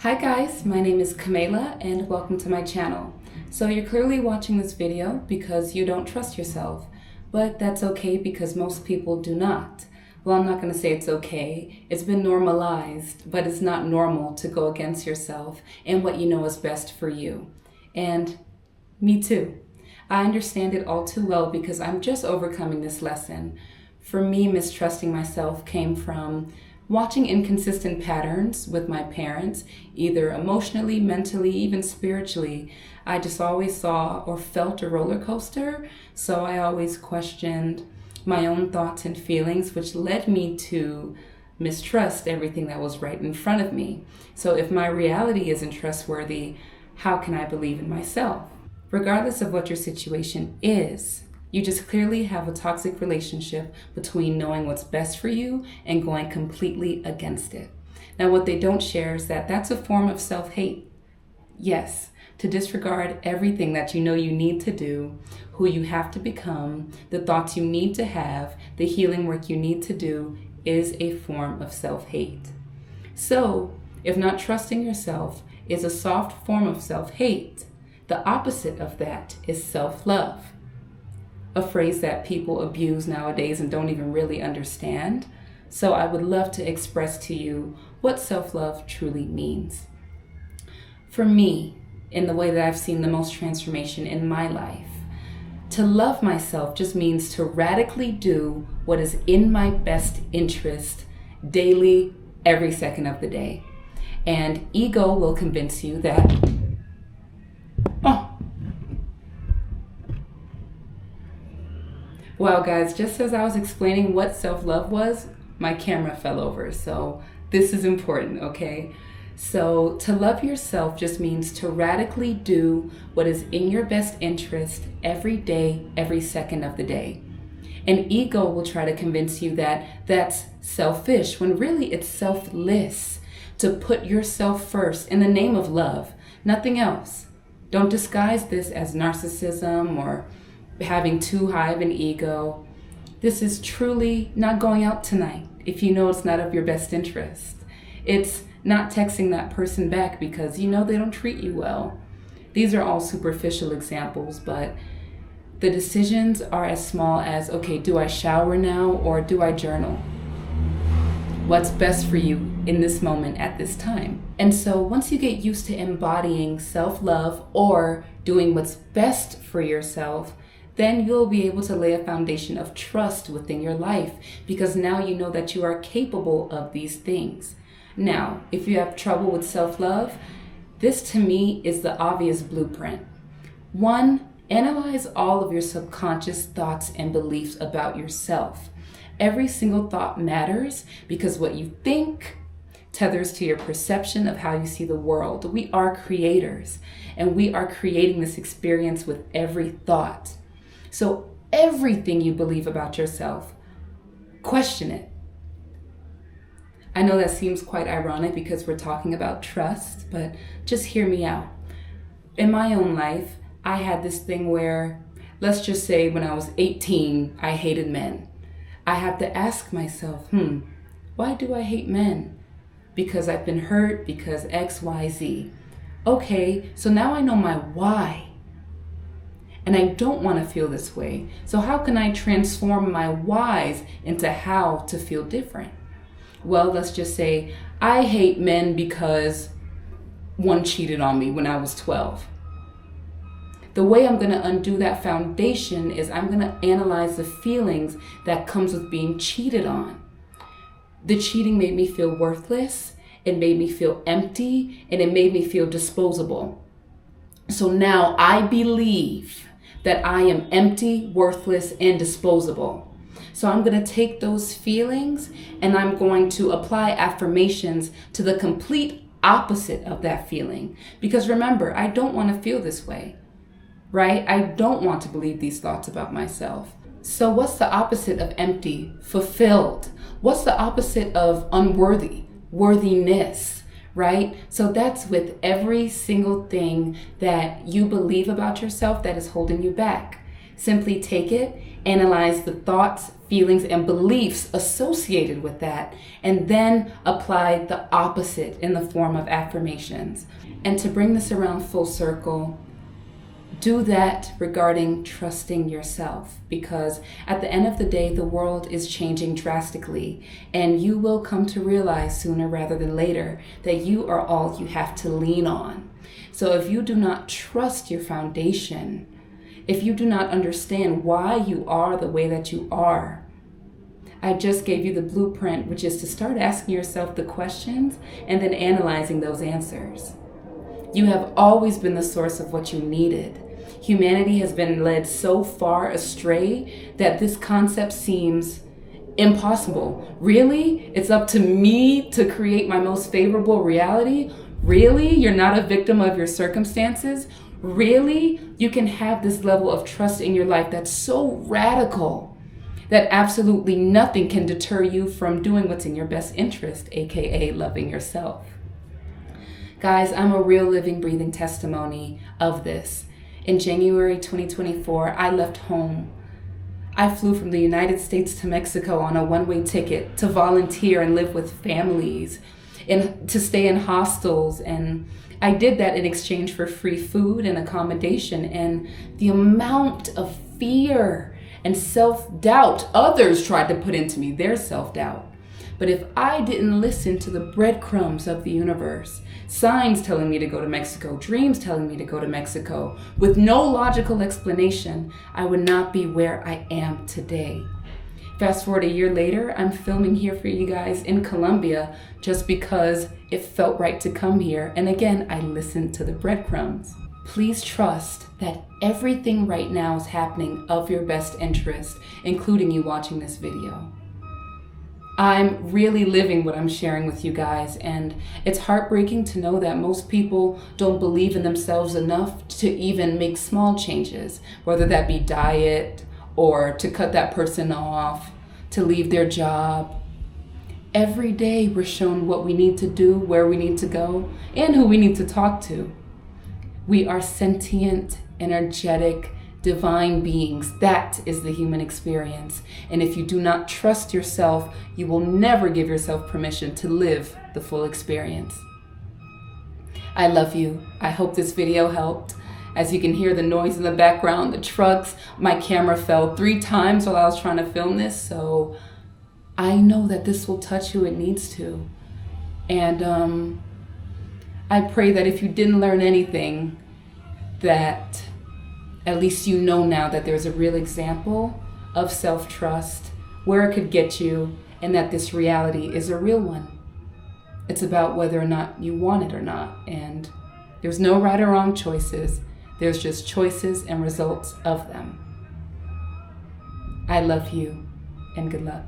Hi guys, my name is Kamala and welcome to my channel. So you're clearly watching this video because you don't trust yourself, but that's okay because most people do not. Well, I'm not going to say it's okay. It's been normalized, but it's not normal to go against yourself and what you know is best for you. And me too. I understand it all too well because I'm just overcoming this lesson. For me, mistrusting myself came from watching inconsistent patterns with my parents, either emotionally, mentally, even spiritually. I just always saw or felt a roller coaster, so I always questioned my own thoughts and feelings, which led me to mistrust everything that was right in front of me. So if my reality isn't trustworthy, how can I believe in myself? Regardless of what your situation is, you just clearly have a toxic relationship between knowing what's best for you and going completely against it. Now, what they don't share is that that's a form of self-hate. Yes, to disregard everything that you know you need to do, who you have to become, the thoughts you need to have, the healing work you need to do is a form of self-hate. So, if not trusting yourself is a soft form of self-hate, the opposite of that is self-love. A phrase that people abuse nowadays and don't even really understand. So I would love to express to you what self-love truly means. For me, in the way that I've seen the most transformation in my life, to love myself just means to radically do what is in my best interest daily, every second of the day. And ego will convince you that, Well, guys, just as I was explaining what self-love was, my camera fell over. So this is important, okay? So to love yourself just means to radically do what is in your best interest every day, every second of the day. And ego will try to convince you that that's selfish, when really it's selfless, to put yourself first in the name of love, nothing else. Don't disguise this as narcissism or having too high of an ego. This is truly not going out tonight if you know it's not of your best interest. It's not texting that person back because you know they don't treat you well. These are all superficial examples, but the decisions are as small as, okay, do I shower now or do I journal? What's best for you in this moment at this time? And so once you get used to embodying self-love or doing what's best for yourself, then you'll be able to lay a foundation of trust within your life because now you know that you are capable of these things. Now, if you have trouble with self-love, this to me is the obvious blueprint. 1, analyze all of your subconscious thoughts and beliefs about yourself. Every single thought matters because what you think tethers to your perception of how you see the world. We are creators and we are creating this experience with every thought. So everything you believe about yourself, question it. I know that seems quite ironic because we're talking about trust, but just hear me out. In my own life, I had this thing where, let's just say when I was 18, I hated men. I have to ask myself, why do I hate men? Because I've been hurt, because X, Y, Z. Okay, so now I know my why. And I don't want to feel this way. So how can I transform my whys into how to feel different? Well, let's just say I hate men because one cheated on me when I was 12. The way I'm going to undo that foundation is I'm going to analyze the feelings that comes with being cheated on. The cheating made me feel worthless. It made me feel empty, and it made me feel disposable. So now I believe that I am empty, worthless, and disposable. So I'm going to take those feelings and I'm going to apply affirmations to the complete opposite of that feeling. Because remember, I don't want to feel this way, right? I don't want to believe these thoughts about myself. So what's the opposite of empty? Fulfilled. What's the opposite of unworthy? Worthiness. Right? So that's with every single thing that you believe about yourself that is holding you back. Simply take it, analyze the thoughts, feelings, and beliefs associated with that, and then apply the opposite in the form of affirmations. And to bring this around full circle, do that regarding trusting yourself, because at the end of the day, the world is changing drastically, and you will come to realize sooner rather than later that you are all you have to lean on. So if you do not trust your foundation, if you do not understand why you are the way that you are, I just gave you the blueprint, which is to start asking yourself the questions and then analyzing those answers. You have always been the source of what you needed. Humanity has been led so far astray that this concept seems impossible. Really? It's up to me to create my most favorable reality? Really? You're not a victim of your circumstances? Really? You can have this level of trust in your life that's so radical that absolutely nothing can deter you from doing what's in your best interest, aka loving yourself. Guys, I'm a real living, breathing testimony of this. In January 2024, I left home. I flew from the United States to Mexico on a one-way ticket to volunteer and live with families and to stay in hostels. And I did that in exchange for free food and accommodation. And the amount of fear and self-doubt others tried to put into me, their self-doubt. But if I didn't listen to the breadcrumbs of the universe, signs telling me to go to Mexico, dreams telling me to go to Mexico, with no logical explanation, I would not be where I am today. Fast forward a year later, I'm filming here for you guys in Colombia just because it felt right to come here. And again, I listened to the breadcrumbs. Please trust that everything right now is happening of your best interest, including you watching this video. I'm really living what I'm sharing with you guys, and it's heartbreaking to know that most people don't believe in themselves enough to even make small changes, whether that be diet or to cut that person off, to leave their job. Every day we're shown what we need to do, where we need to go, and who we need to talk to. We are sentient, energetic, divine beings. That is the human experience. And if you do not trust yourself, you will never give yourself permission to live the full experience. I love you. I hope this video helped. As you can hear the noise in the background, the trucks, my camera fell 3 times while I was trying to film this. So I know that this will touch who it needs to. And I pray that if you didn't learn anything, that at least you know now that there's a real example of self-trust, where it could get you, and that this reality is a real one. It's about whether or not you want it or not. And there's no right or wrong choices. There's just choices and results of them. I love you, and good luck.